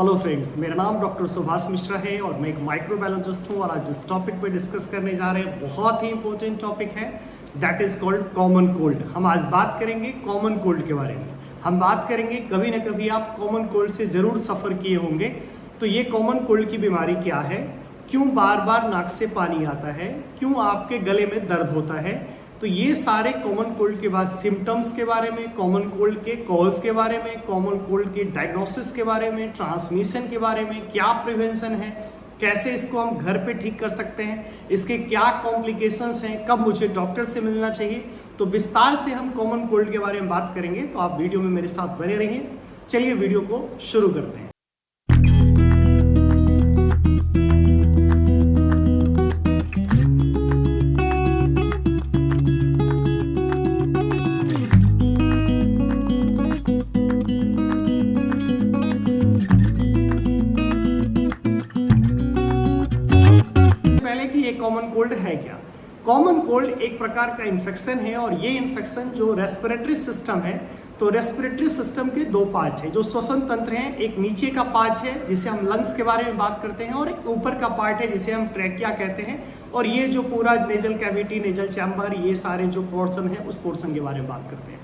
Hello friends, मेरा नाम doctor Subhash Mishra है और मैं एक माइक्रोबायोलॉजिस्ट हूँ। और आज जिस टॉपिक पे डिस्कस करने जा रहे हैं बहुत ही इंपॉर्टेंट टॉपिक है, that is called common cold. हम आज बात करेंगे कॉमन कोल्ड के बारे में। हम बात करेंगे, कभी ना कभी आप कॉमन कोल्ड से ज़रूर सफ़र किए होंगे। तो ये कॉमन कोल्ड की बीमारी क्या है, क्यों बार बार नाक से पानी आता है, क्यों आपके गले में दर्द होता है, तो ये सारे कॉमन कोल्ड के बाद सिम्टम्स के बारे में, कॉमन कोल्ड के कॉज के बारे में, कॉमन कोल्ड के डायग्नोसिस के बारे में, ट्रांसमिशन के बारे में, क्या प्रिवेंशन है, कैसे इसको हम घर पे ठीक कर सकते हैं, इसके क्या कॉम्प्लिकेशंस हैं, कब मुझे डॉक्टर से मिलना चाहिए, तो विस्तार से हम कॉमन कोल्ड के बारे में बात करेंगे। तो आप वीडियो में मेरे साथ बने रहिए। चलिए वीडियो को शुरू करते हैं। कॉमन कोल्ड है क्या? कॉमन कोल्ड एक प्रकार का इन्फेक्शन है और ये इन्फेक्शन जो रेस्पिरेटरी सिस्टम है, तो रेस्पिरेटरी सिस्टम के दो पार्ट है जो श्वसन तंत्र हैं। एक नीचे का पार्ट है जिसे हम लंग्स के बारे में बात करते हैं, और एक ऊपर का पार्ट है जिसे हम ट्रैकिया कहते हैं। और ये जो पूरा नेजल कैविटी, नेजल चैम्बर, ये सारे जो पोर्शन है उस पोर्शन के बारे में बात करते हैं।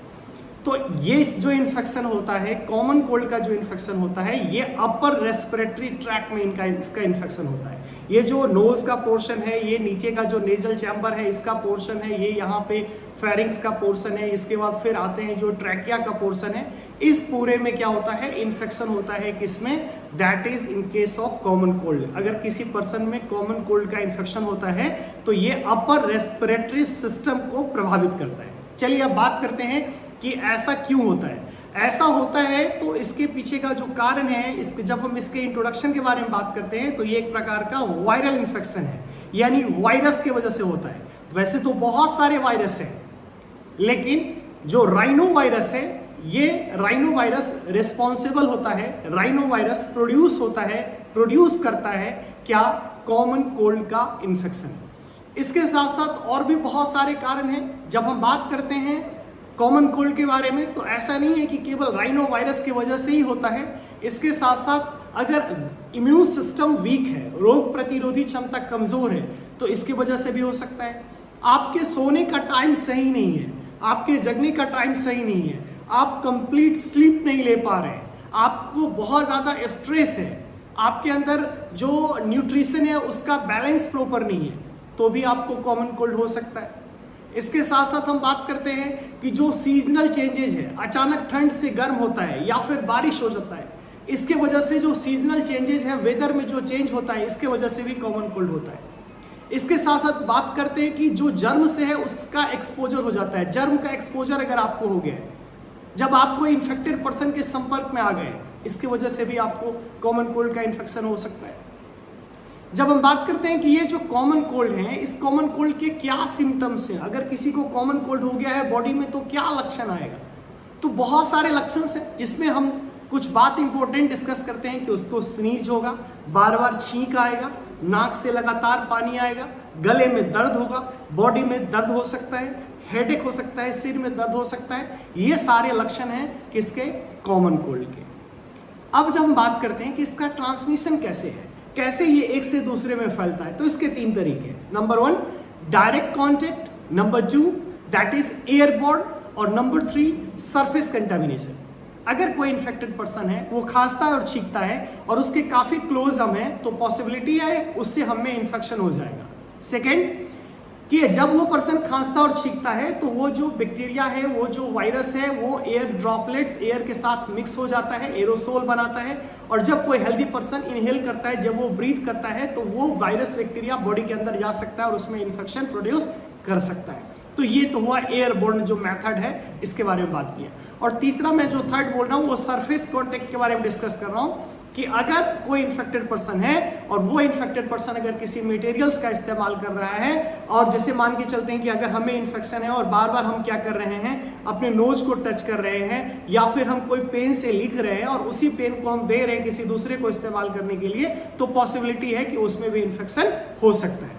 तो ये जो इन्फेक्शन होता है, कॉमन कोल्ड का जो इन्फेक्शन होता है, ये अपर रेस्पिरेटरी ट्रैक में इसका इन्फेक्शन होता है। ये जो नोज का पोर्शन है, ये नीचे का जो नेजल चैम्बर है इसका पोर्शन है, ये यहाँ पे फेरिंग्स का पोर्शन है, इसके बाद फिर आते हैं जो ट्रैकिया का पोर्शन है। इस पूरे में क्या होता है, इन्फेक्शन होता है किसमें, that is in case of common cold. अगर किसी पर्सन में कॉमन कोल्ड का इन्फेक्शन होता है तो ये अपर रेस्पिरेटरी सिस्टम को प्रभावित करता है। चलिए अब बात करते हैं कि ऐसा क्यों होता है। ऐसा होता है तो इसके पीछे का जो कारण है, जब हम इसके इंट्रोडक्शन के बारे में बात करते हैं तो ये एक प्रकार का वायरल इन्फेक्शन है, यानी वायरस की वजह से होता है। वैसे तो बहुत सारे वायरस हैं, लेकिन जो राइनो वायरस है, ये राइनो वायरस रिस्पॉन्सिबल होता है, राइनो वायरस प्रोड्यूस करता है क्या, कॉमन कोल्ड का इन्फेक्शन। इसके साथ साथ और भी बहुत सारे कारण हैं। जब हम बात करते हैं कॉमन कोल्ड के बारे में तो ऐसा नहीं है कि केवल राइनो वायरस की वजह से ही होता है। इसके साथ साथ अगर इम्यून सिस्टम वीक है, रोग प्रतिरोधी क्षमता कमजोर है, तो इसकी वजह से भी हो सकता है। आपके सोने का टाइम सही नहीं है, आपके जगने का टाइम सही नहीं है, आप कंप्लीट स्लीप नहीं ले पा रहे हैं, आपको बहुत ज़्यादा स्ट्रेस है, आपके अंदर जो न्यूट्रिशन है उसका बैलेंस प्रॉपर नहीं है, तो भी आपको कॉमन कोल्ड हो सकता है। इसके साथ साथ हम बात करते हैं कि जो सीजनल चेंजेज है, अचानक ठंड से गर्म होता है या फिर बारिश हो जाता है, इसके वजह से जो सीजनल चेंजेज है, वेदर में जो चेंज होता है, इसके वजह से भी कॉमन कोल्ड होता है। इसके साथ साथ बात करते हैं कि जो जर्म से है उसका एक्सपोजर हो जाता है। जर्म का एक्सपोजर अगर आपको हो गया है, जब आप कोई इन्फेक्टेड पर्सन के संपर्क में आ गए, इसकी वजह से भी आपको कॉमन कोल्ड का इन्फेक्शन हो सकता है। जब हम बात करते हैं कि ये जो कॉमन कोल्ड है, इस कॉमन कोल्ड के क्या सिम्टम्स हैं, अगर किसी को कॉमन कोल्ड हो गया है बॉडी में तो क्या लक्षण आएगा, तो बहुत सारे लक्षण हैं, जिसमें हम कुछ बात इंपॉर्टेंट डिस्कस करते हैं कि उसको स्नीज होगा, बार बार छींक आएगा, नाक से लगातार पानी आएगा, गले में दर्द होगा, बॉडी में दर्द हो सकता है, हेडेक हो सकता है, सिर में दर्द हो सकता है। ये सारे लक्षण हैं किसके, कॉमन कोल्ड के। अब जब हम बात करते हैं कि इसका ट्रांसमिशन कैसे है, कैसे ये एक से दूसरे में फैलता है, तो इसके तीन तरीके हैं। Number 1 direct contact, number 2 that is airborne, और नंबर 3 सरफेस कंटामिनेशन। अगर कोई इन्फेक्टेड पर्सन है, वो खांसता है और छींकता है और उसके काफ़ी क्लोज हम हैं, तो पॉसिबिलिटी है उससे हमें इन्फेक्शन हो जाएगा। सेकेंड कि जब वो पर्सन खांसता और छींकता है तो वो जो बैक्टीरिया है, वो जो वायरस है, वो एयर ड्रॉपलेट्स एयर के साथ मिक्स हो जाता है, एरोसोल बनाता है, और जब कोई हेल्दी पर्सन इनहेल करता है, जब वो ब्रीथ करता है, तो वो वायरस बैक्टीरिया बॉडी के अंदर जा सकता है और उसमें इन्फेक्शन प्रोड्यूस कर सकता है। तो ये तो हुआ एयरबोर्न जो मेथड है, इसके बारे में बात किया। और तीसरा मैं जो थर्ड बोल रहा हूँ वो सरफेस कॉन्टेक्ट के बारे में डिस्कस कर रहा हूँ, कि अगर कोई इन्फेक्टेड पर्सन है और वो इन्फेक्टेड पर्सन अगर किसी मटेरियल्स का इस्तेमाल कर रहा है, और जैसे मान के चलते हैं कि अगर हमें इन्फेक्शन है और बार बार हम क्या कर रहे हैं, अपने नोज को टच कर रहे हैं, या फिर हम कोई पेन से लिख रहे हैं और उसी पेन को हम दे रहे हैं किसी दूसरे को इस्तेमाल करने के लिए, तो पॉसिबिलिटी है कि उसमें भी इन्फेक्शन हो सकता है।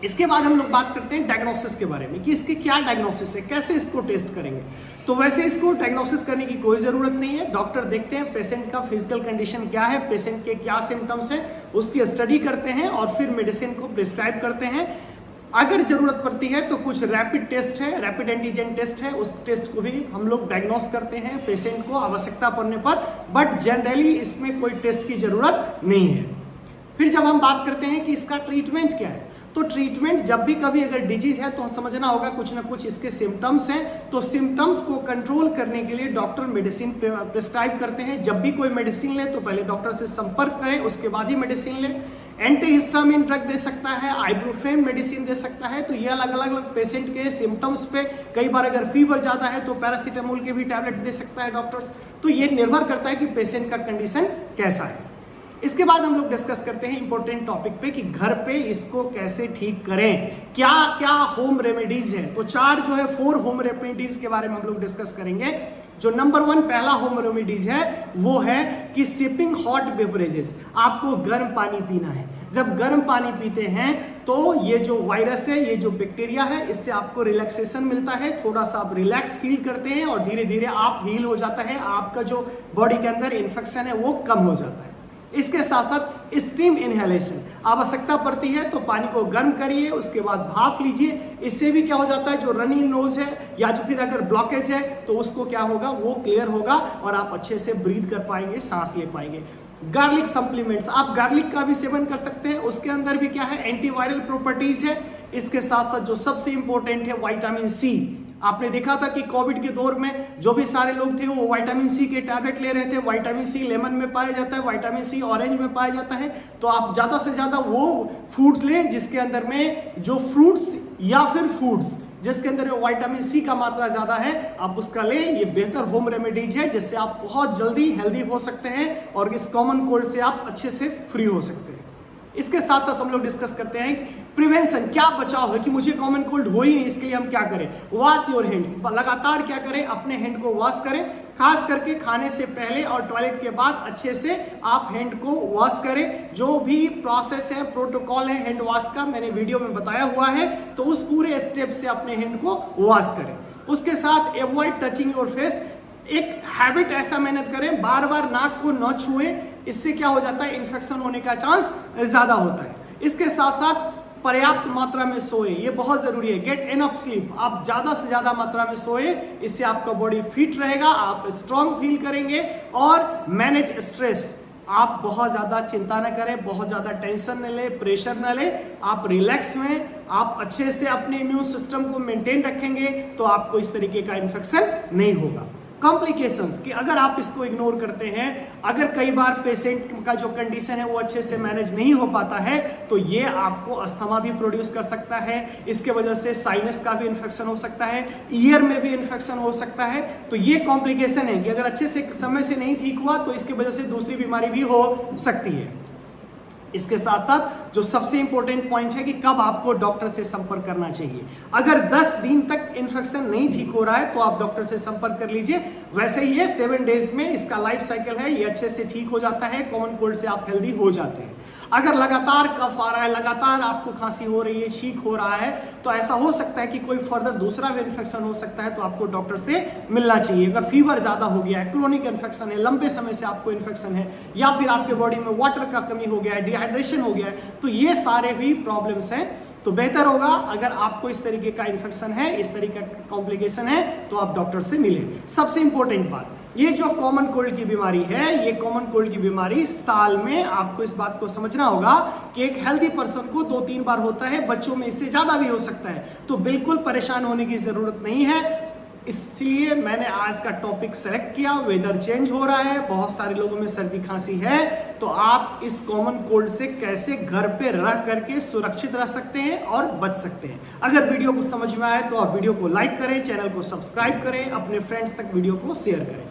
इसके बाद हम लोग बात करते हैं डायग्नोसिस के बारे में कि इसके क्या डायग्नोसिस है, कैसे इसको टेस्ट करेंगे। तो वैसे इसको डायग्नोसिस करने की कोई ज़रूरत नहीं है। डॉक्टर देखते हैं पेशेंट का फिजिकल कंडीशन क्या है, पेशेंट के क्या सिम्टम्स हैं, उसकी स्टडी करते हैं और फिर मेडिसिन को प्रिस्क्राइब करते हैं। अगर ज़रूरत पड़ती है तो कुछ रैपिड टेस्ट है, रैपिड एंटीजन टेस्ट है, उस टेस्ट को भी हम लोग डायग्नोस करते हैं पेशेंट को आवश्यकता पड़ने पर, बट जनरली इसमें कोई टेस्ट की ज़रूरत नहीं है। फिर जब हम बात करते हैं कि इसका ट्रीटमेंट क्या है, तो ट्रीटमेंट जब भी कभी अगर डिजीज है तो समझना होगा कुछ ना कुछ इसके सिम्टम्स हैं। तो सिम्टम्स को कंट्रोल करने के लिए डॉक्टर मेडिसिन प्रिस्क्राइब करते हैं। जब भी कोई मेडिसिन ले तो पहले डॉक्टर से संपर्क करें, उसके बाद ही मेडिसिन लें। एंटीहिस्टामिन ड्रग दे सकता है, आइब्रोफेन मेडिसिन दे सकता है। तो ये अलग अलग पेशेंट के सिम्टम्स पे, कई बार अगर फीवर ज़्यादा है तो पैरासीटामोल के भी टैबलेट दे सकता है डॉक्टर्स। तो ये निर्भर करता है कि पेशेंट का कंडीशन कैसा है। इसके बाद हम लोग डिस्कस करते हैं इंपॉर्टेंट टॉपिक पे कि घर पे इसको कैसे ठीक करें, क्या क्या होम रेमेडीज हैं। तो 4 होम रेमेडीज के बारे में हम लोग डिस्कस करेंगे। जो नंबर 1 पहला होम रेमेडीज है वो है कि सिपिंग हॉट बेवरेजेस। आपको गर्म पानी पीना है। जब गर्म पानी पीते हैं तो ये जो वायरस है, ये जो बैक्टीरिया है, इससे आपको रिलैक्सेशन मिलता है, थोड़ा सा आप रिलैक्स फील करते हैं और धीरे धीरे आप हील हो जाता है। आपका जो बॉडी के अंदर इन्फेक्शन है वो कम हो जाता है। इसके साथ साथ स्टीम इनहेलेशन, आवश्यकता पड़ती है तो पानी को गर्म करिए, उसके बाद भाप लीजिए। इससे भी क्या हो जाता है, जो रनी नोज है या जो फिर अगर ब्लॉकेज है तो उसको क्या होगा, वो क्लियर होगा और आप अच्छे से ब्रीथ कर पाएंगे, सांस ले पाएंगे। गार्लिक सप्लीमेंट्स, आप गार्लिक का भी सेवन कर सकते हैं। उसके अंदर भी क्या है, एंटीवायरल प्रॉपर्टीज है। इसके साथ साथ जो सबसे इंपॉर्टेंट है विटामिन सी। आपने देखा था कि कोविड के दौर में जो भी सारे लोग थे वो विटामिन सी के टैबलेट ले रहे थे। विटामिन सी लेमन में पाया जाता है, विटामिन सी ऑरेंज में पाया जाता है। तो आप ज़्यादा से ज़्यादा वो फूड्स लें जिसके अंदर में जो फ्रूट्स या फिर फूड्स जिसके अंदर विटामिन सी का मात्रा ज़्यादा है, आप उसका लें। ये बेहतर होम रेमेडीज है जिससे आप बहुत जल्दी हेल्दी हो सकते हैं और इस कॉमन कोल्ड से आप अच्छे से फ्री हो सकते हैं। इसके साथ साथ हम लोग डिस्कस करते हैं प्रिवेंशन, क्या बचाव है कि मुझे कॉमन कोल्ड हो ही नहीं, इसके लिए हम क्या करें। वॉश योर हैंड्स, लगातार क्या करें, अपने हैंड को वॉश करें। खास करके खाने से पहले और टॉयलेट के बाद अच्छे से आप हैंड को वॉश करें। जो भी प्रोसेस है, प्रोटोकॉल है हैंड वॉश का, मैंने वीडियो में बताया हुआ है। तो उस पूरे स्टेप से अपने हैंड को वॉश करें। उसके साथ अवॉइड टचिंग योर फेस, एक हैबिट ऐसा मेहनत करें, बार बार नाक को न छुएं। इससे क्या हो जाता है, इन्फेक्शन होने का चांस ज़्यादा होता है। इसके साथ साथ पर्याप्त मात्रा में सोए, ये बहुत ज़रूरी है। गेट इनफ स्लीप, आप ज़्यादा से ज़्यादा मात्रा में सोए, इससे आपका बॉडी फिट रहेगा, आप स्ट्रांग फील करेंगे। और मैनेज स्ट्रेस, आप बहुत ज़्यादा चिंता न करें, बहुत ज़्यादा टेंशन न लें, प्रेशर न लें, आप रिलैक्स में, आप अच्छे से अपने इम्यून सिस्टम को मेंटेन रखेंगे तो आपको इस तरीके का इन्फेक्शन नहीं होगा। कॉम्प्लिकेशंस, कि अगर आप इसको इग्नोर करते हैं, अगर कई बार पेशेंट का जो कंडीशन है वो अच्छे से मैनेज नहीं हो पाता है तो ये आपको अस्थमा भी प्रोड्यूस कर सकता है। इसके वजह से साइनस का भी इन्फेक्शन हो सकता है, ईयर में भी इन्फेक्शन हो सकता है। तो ये कॉम्प्लिकेशन है कि अगर अच्छे से समय से नहीं ठीक हुआ तो इसकी वजह से दूसरी बीमारी भी हो सकती है। इसके साथ साथ जो सबसे इंपॉर्टेंट पॉइंट है कि कब आपको डॉक्टर से संपर्क करना चाहिए। अगर 10 दिन तक इन्फेक्शन नहीं ठीक हो रहा है तो आप डॉक्टर से संपर्क कर लीजिए। वैसे ही ये 7 डेज में इसका लाइफ साइकिल है, ये अच्छे से ठीक हो जाता है, कॉमन कोल्ड से आप हेल्दी हो जाते हैं। अगर लगातार कफ आ रहा है, लगातार आपको खांसी हो रही है, छींक हो रहा है, तो ऐसा हो सकता है कि कोई फर्दर दूसरा भी इन्फेक्शन हो सकता है, तो आपको डॉक्टर से मिलना चाहिए। अगर फीवर ज़्यादा हो गया है, क्रोनिक इन्फेक्शन है, लंबे समय से आपको इन्फेक्शन है, या फिर आपके बॉडी में वाटर का कमी हो गया है, डिहाइड्रेशन हो गया है, तो ये सारे भी प्रॉब्लम्स हैं। तो बेहतर होगा अगर आपको इस तरीके का इन्फेक्शन है, इस तरीके का कॉम्प्लिकेशन है, तो आप डॉक्टर से मिलें। सबसे इंपॉर्टेंट बात, ये जो कॉमन कोल्ड की बीमारी है, ये कॉमन कोल्ड की बीमारी साल में आपको इस बात को समझना होगा कि एक हेल्दी पर्सन को 2-3 बार होता है, बच्चों में इससे ज़्यादा भी हो सकता है। तो बिल्कुल परेशान होने की ज़रूरत नहीं है। इसलिए मैंने आज का टॉपिक सेलेक्ट किया। वेदर चेंज हो रहा है, बहुत सारे लोगों में सर्दी खांसी है, तो आप इस कॉमन कोल्ड से कैसे घर पे रह करके सुरक्षित रह सकते हैं और बच सकते हैं। अगर वीडियो को समझ में आए तो आप वीडियो को लाइक करें, चैनल को सब्सक्राइब करें, अपने फ्रेंड्स तक वीडियो को शेयर करें।